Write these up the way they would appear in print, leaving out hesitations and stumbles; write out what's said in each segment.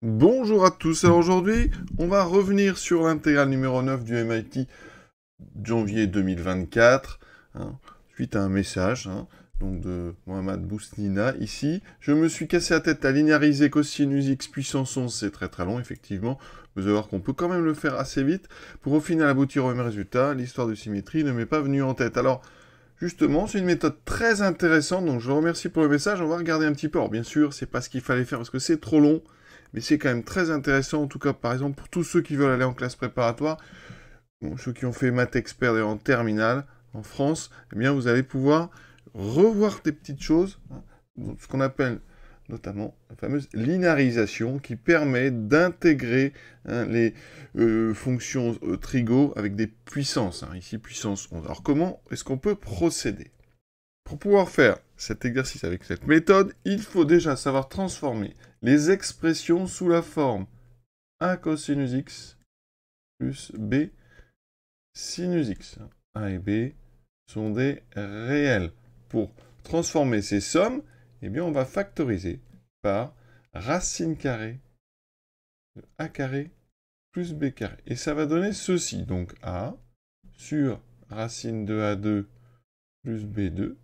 Bonjour à tous, alors aujourd'hui on va revenir sur l'intégrale numéro 9 du MIT janvier 2024, suite à un message donc de Mohamed Bousnina ici. Je me suis cassé la tête à linéariser cosinus x puissance 11, c'est très très long effectivement, vous allez voir qu'on peut quand même le faire assez vite, pour au final aboutir au même résultat. L'histoire de symétrie ne m'est pas venue en tête. Alors justement, c'est une méthode très intéressante, donc je vous remercie pour le message. On va regarder un petit peu. Alors bien sûr, c'est pas ce qu'il fallait faire parce que c'est trop long, mais c'est quand même très intéressant, en tout cas par exemple pour tous ceux qui veulent aller en classe préparatoire, bon, ceux qui ont fait maths expert en terminale en France, eh bien vous allez pouvoir revoir des petites choses, ce qu'on appelle notamment la fameuse linéarisation qui permet d'intégrer les fonctions trigo avec des puissances, ici puissance 11. Alors comment est-ce qu'on peut procéder? Pour pouvoir faire cet exercice avec cette méthode, il faut déjà savoir transformer les expressions sous la forme a cosinus x plus b sinus x. A et b sont des réels. Pour transformer ces sommes, eh bien, on va factoriser par racine carrée de a carré plus b carré. Et ça va donner ceci. Donc a sur racine de a2 plus b2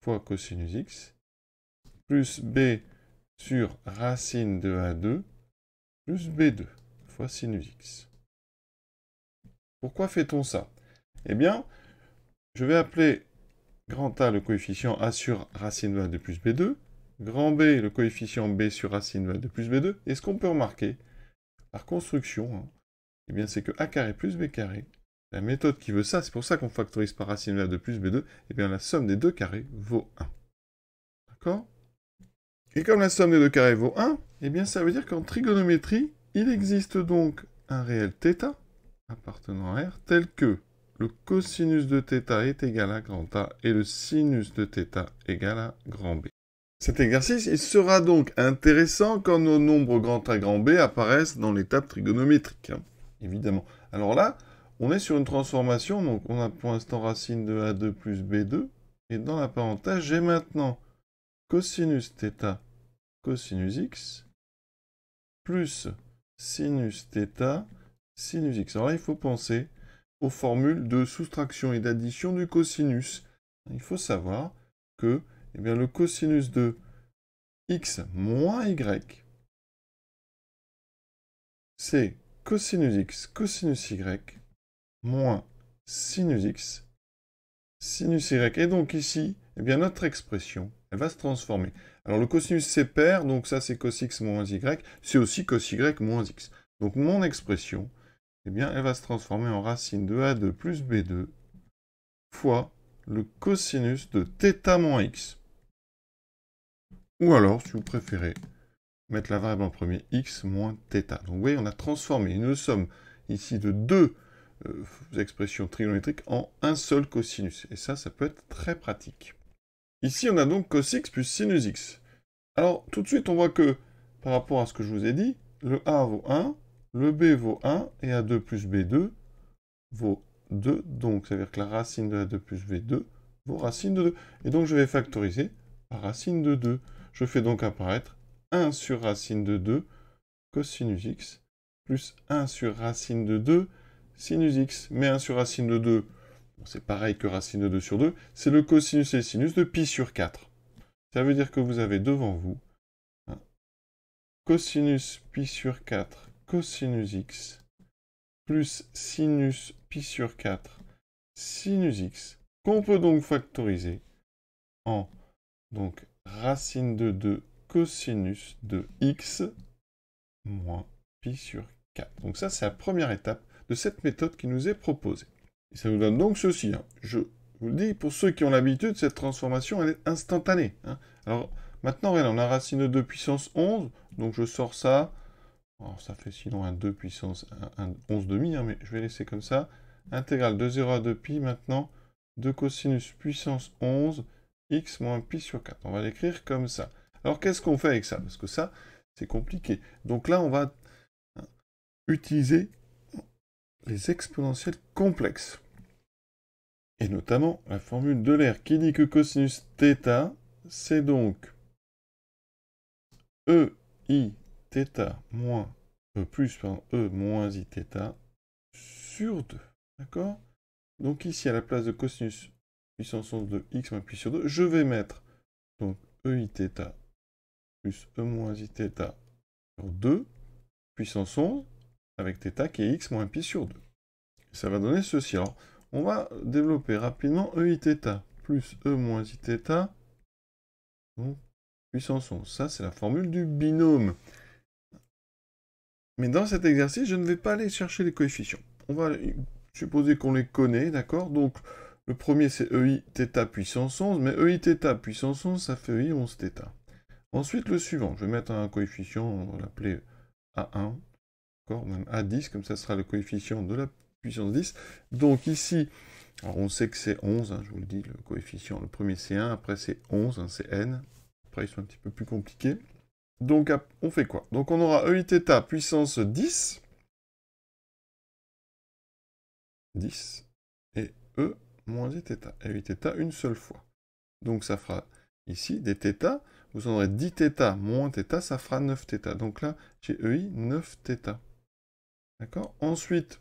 fois cosinus x plus b sur racine de a2 plus b2 fois sinus x. Pourquoi fait-on ça? Eh bien, je vais appeler grand A le coefficient a sur racine de a2 plus b2, grand B le coefficient b sur racine de a2 plus b2, et ce qu'on peut remarquer, par construction, eh bien c'est que a carré plus b carré, la méthode qui veut ça, c'est pour ça qu'on factorise par racine de a2 plus b2, eh bien la somme des deux carrés vaut 1. D'accord? Et comme la somme des deux carrés vaut 1, eh bien ça veut dire qu'en trigonométrie, il existe donc un réel θ appartenant à R tel que le cosinus de θ est égal à grand A et le sinus de θ égal à grand B. Cet exercice il sera donc intéressant quand nos nombres grand A et grand B apparaissent dans l'étape trigonométrique, évidemment. Alors là, on est sur une transformation, donc on a pour l'instant racine de A2 plus B2, et dans la parenthèse, j'ai maintenant cosinus θ cosinus x plus sinus θ sinus x. Alors là, il faut penser aux formules de soustraction et d'addition du cosinus. Il faut savoir que le cosinus de x moins y, c'est cosinus x cosinus y moins sinus x sinus y. Et donc ici, notre expression, elle va se transformer. Alors le cosinus c'est pair, donc ça c'est cos x moins y, c'est aussi cos y moins x. Donc mon expression, elle va se transformer en racine de a2 plus b2 fois le cosinus de θ moins x. Ou alors, si vous préférez, mettre la variable en premier, x moins θ. Donc vous voyez, on a transformé une somme ici de deux expressions trigonométriques en un seul cosinus. Et ça peut être très pratique. Ici, on a donc cos x plus sinus x. Alors, tout de suite, on voit que, par rapport à ce que je vous ai dit, le a vaut 1, le b vaut 1, et a2 plus b2 vaut 2. Donc, ça veut dire que la racine de a2 plus b2 vaut racine de 2. Et donc, je vais factoriser par racine de 2. Je fais donc apparaître 1 sur racine de 2 cosinus x plus 1 sur racine de 2 sinus x. Mais 1 sur racine de 2, c'est pareil que racine de 2 sur 2, c'est le cosinus et le sinus de pi sur 4. Ça veut dire que vous avez devant vous cosinus pi sur 4 cosinus x plus sinus pi sur 4 sinus x, qu'on peut donc factoriser en donc, racine de 2 cosinus de x moins pi sur 4. Donc ça, c'est la première étape de cette méthode qui nous est proposée. Et ça nous donne donc ceci. Je vous le dis, pour ceux qui ont l'habitude, cette transformation, elle est instantanée. Alors, maintenant, on a racine de 2 puissance 11, donc je sors ça. Alors, ça fait sinon un 2 puissance 11 demi, mais je vais laisser comme ça. Intégrale de 0 à 2 pi, maintenant, 2 cosinus puissance 11, x moins pi sur 4. On va l'écrire comme ça. Alors, qu'est-ce qu'on fait avec ça? Parce que ça, c'est compliqué. Donc là, on va utiliser les exponentielles complexes. Et notamment la formule d'Euler qui dit que cosinus θ, c'est donc EI θ moins plus pardon, E moins Iθ sur 2. D'accord? Donc ici, à la place de cosinus puissance 11 de x moins pi sur 2, je vais mettre donc EIθ plus E moins Iθ sur 2 puissance 11 avec θ qui est x moins pi sur 2. Ça va donner ceci. Alors, on va développer rapidement EIθ plus E moins Iθ donc puissance 11. Ça, c'est la formule du binôme. Mais dans cet exercice, je ne vais pas aller chercher les coefficients. On va supposer qu'on les connaît, d'accord? Donc, le premier, c'est EIθ puissance 11, mais EIθ puissance 11, ça fait EI 11θ. Ensuite, le suivant, je vais mettre un coefficient, on va l'appeler A1, d'accord? Même A10, comme ça sera le coefficient de la puissance 10. Donc ici, alors on sait que c'est 11, hein, je vous le dis, le coefficient, le premier c'est 1, après c'est 11, hein, c'est n. Après, ils sont un petit peu plus compliqués. Donc, on fait quoi? Donc, on aura EIθ puissance 10, 10, et E moins Iθ. EIθ une seule fois. Donc, ça fera ici des θ. Vous en aurez 10θ moins θ, ça fera 9θ. Donc là, j'ai EI 9θ. D'accord? Ensuite,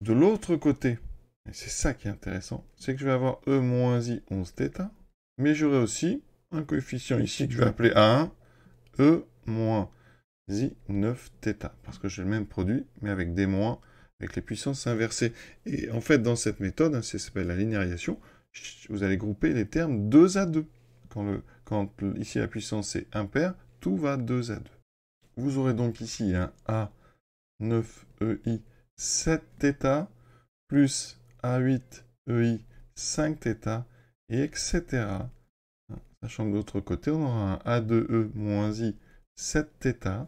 de l'autre côté, et c'est ça qui est intéressant, c'est que je vais avoir E moins I 11θ, mais j'aurai aussi un coefficient ici que je vais appeler A1, E moins I 9θ, parce que j'ai le même produit, mais avec des moins, avec les puissances inversées. Et en fait, dans cette méthode, hein, ça s'appelle la linéarisation, vous allez grouper les termes 2 à 2. Quand ici la puissance est impaire, tout va 2 à 2. Vous aurez donc ici un A9 EI 7θ plus A8 EI 5θ, et etc. Sachant que de l'autre côté, on aura un A2E moins I 7θ,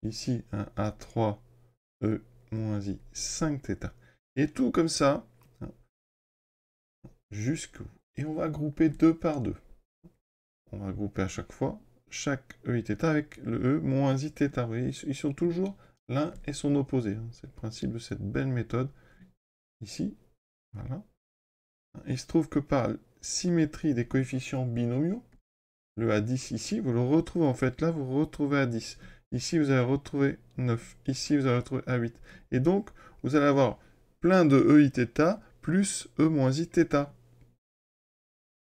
ici un A3E moins I 5θ. Et tout comme ça, jusqu'au... Et on va grouper 2 par 2. On va grouper à chaque fois chaque EIθ avec le E moins Iθ. Vous voyez, ils sont toujours l'un et son opposé. C'est le principe de cette belle méthode. Ici, voilà. Il se trouve que par symétrie des coefficients binomiaux, le A10 ici, vous le retrouvez en fait là, vous retrouvez A10. Ici, vous allez retrouver 9. Ici, vous allez retrouver A8. Et donc, vous allez avoir plein de EIθ plus E moins Iθ.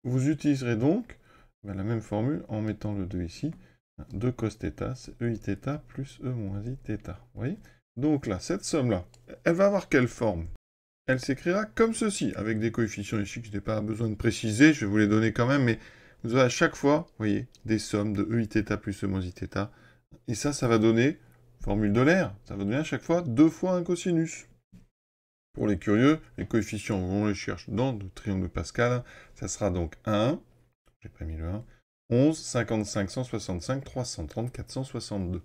Vous utiliserez donc la même formule en mettant le 2 ici. 2 cos θ, c'est EIθ plus E moins Iθ. Vous voyez? Donc là, cette somme-là, elle va avoir quelle forme? Elle s'écrira comme ceci, avec des coefficients ici que je n'ai pas besoin de préciser, je vais vous les donner quand même, mais vous aurez à chaque fois, vous voyez, des sommes de EIθ plus E moins Iθ. Et ça va donner, formule d'Euler, ça va donner à chaque fois 2 fois un cosinus. Pour les curieux, les coefficients, on les cherche dans le triangle de Pascal, ça sera donc 1, j'ai pas mis le 1, 11, 55, 165, 330, 462.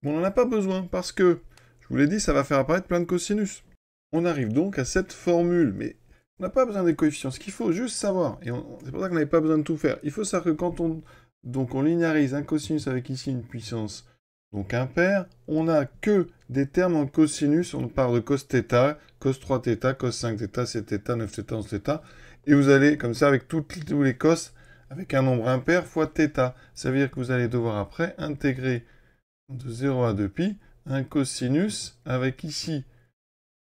Bon, on n'en a pas besoin, parce que, je vous l'ai dit, ça va faire apparaître plein de cosinus. On arrive donc à cette formule, mais on n'a pas besoin des coefficients. Ce qu'il faut juste savoir, et c'est pour ça qu'on n'avait pas besoin de tout faire, il faut savoir que quand on linéarise un cosinus avec ici une puissance donc impair, on n'a que des termes en cosinus, on parle de cos θ, cos 3θ, cos 5θ, 7θ, 9θ, 11θ, et vous allez, comme ça, avec tous les cos, avec un nombre impair fois θ. Ça veut dire que vous allez devoir après intégrer de 0 à 2π un cosinus avec ici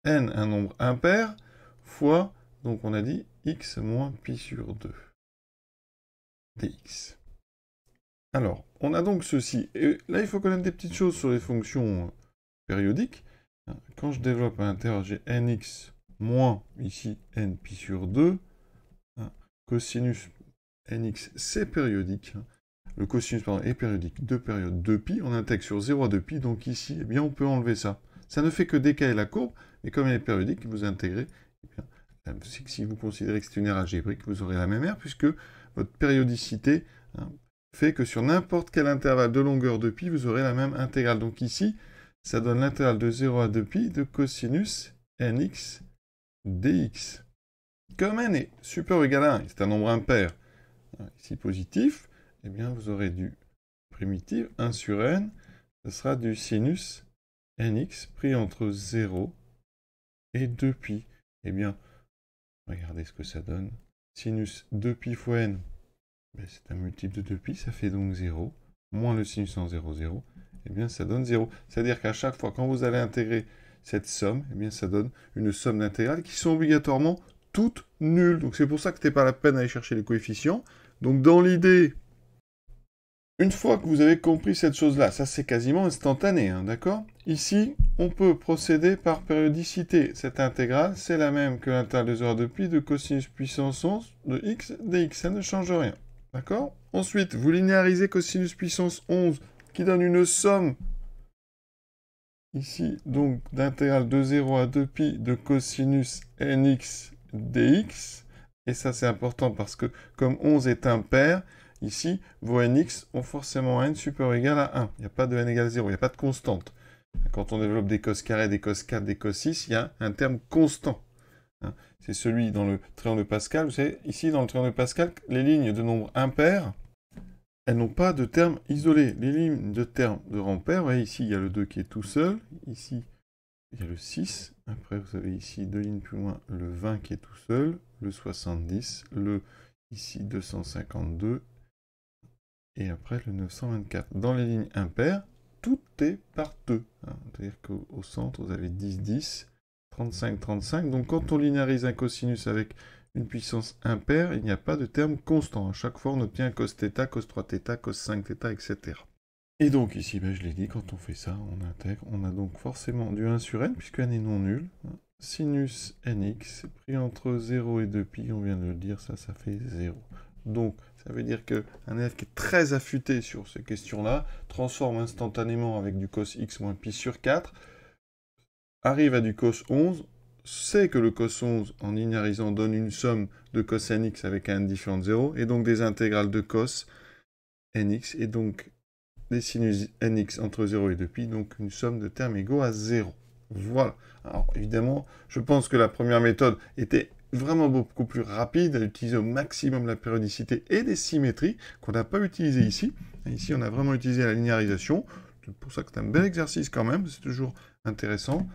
n, un nombre impair, fois, donc on a dit, x moins pi sur 2 dx. Alors, on a donc ceci. Et là, il faut connaître des petites choses sur les fonctions périodiques. Quand je développe un intervalle, j'ai nx moins, ici, n pi sur 2. Cosinus nx, c'est périodique. Le cosinus, pardon, est périodique de période 2π. On intègre sur 0 à 2π, donc ici, eh bien, on peut enlever ça. Ça ne fait que décaler la courbe, mais comme elle est périodique, vous intégrez, eh bien, si vous considérez que c'est une aire algébrique, vous aurez la même aire, puisque votre périodicité fait que sur n'importe quel intervalle de longueur de pi, vous aurez la même intégrale. Donc ici, ça donne l'intégrale de 0 à 2π de cosinus nx dx. Comme n est supérieur ou égal à 1, c'est un nombre impair, ici positif, eh bien vous aurez du primitif 1 sur n, ce sera du sinus nx pris entre 0 et 2π. Eh bien, regardez ce que ça donne. Sinus 2π fois n, c'est un multiple de 2π, ça fait donc 0. moins le sinus en 0, 0, eh bien ça donne 0. C'est-à-dire qu'à chaque fois, quand vous allez intégrer cette somme, eh bien ça donne une somme d'intégrales qui sont obligatoirement toutes nulles. Donc c'est pour ça que ce n'est pas la peine d'aller chercher les coefficients. Donc dans l'idée, une fois que vous avez compris cette chose-là, ça c'est quasiment instantané, hein, d'accord? Ici, on peut procéder par périodicité. Cette intégrale, c'est la même que l'intégrale de 0 à 2pi de cosinus puissance 11 de x dx. Ça ne change rien, d'accord? Ensuite, vous linéarisez cosinus puissance 11, qui donne une somme, ici, donc, d'intégrale de 0 à 2pi de cosinus nx dx. Et ça, c'est important parce que, comme 11 est impair, ici, vos nx ont forcément n supérieur ou égal à 1. Il n'y a pas de n égale 0, il n'y a pas de constante. Quand on développe des cos carrés, des cos 4, des cos 6, il y a un terme constant. C'est celui dans le triangle de Pascal. Vous savez, ici, dans le triangle de Pascal, les lignes de nombres impairs, elles n'ont pas de termes isolés. Les lignes de termes de rang pair, vous voyez, ici, il y a le 2 qui est tout seul. Ici, il y a le 6. Après, vous avez ici, 2 lignes plus loin, le 20 qui est tout seul, le 70, le, ici, 252, et après, le 924. Dans les lignes impaires, tout est par 2. C'est-à-dire qu'au centre, vous avez 10, 10, 35, 35. Donc, quand on linéarise un cosinus avec une puissance impaire, il n'y a pas de terme constant. À chaque fois, on obtient cos θ, cos 3θ, cos 5θ, etc. Et donc, ici, je l'ai dit, quand on fait ça, on intègre. On a donc forcément du 1 sur n, puisque n est non nul. Sinus nx, pris entre 0 et 2pi, on vient de le dire, ça fait 0. Donc, ça veut dire qu'un élève qui est très affûté sur ces questions-là transforme instantanément avec du cos x moins pi sur 4, arrive à du cos 11, sait que le cos 11, en linéarisant, donne une somme de cos nx avec un n différent de 0, et donc des intégrales de cos nx, et donc des sinus nx entre 0 et 2pi, donc une somme de termes égaux à 0. Voilà. Alors, évidemment, je pense que la première méthode était vraiment beaucoup plus rapide, à utiliser au maximum la périodicité et des symétries qu'on n'a pas utilisées ici. Et ici, on a vraiment utilisé la linéarisation. C'est pour ça que c'est un bel exercice quand même, c'est toujours intéressant.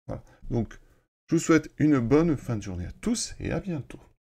Voilà. Donc, je vous souhaite une bonne fin de journée à tous et à bientôt.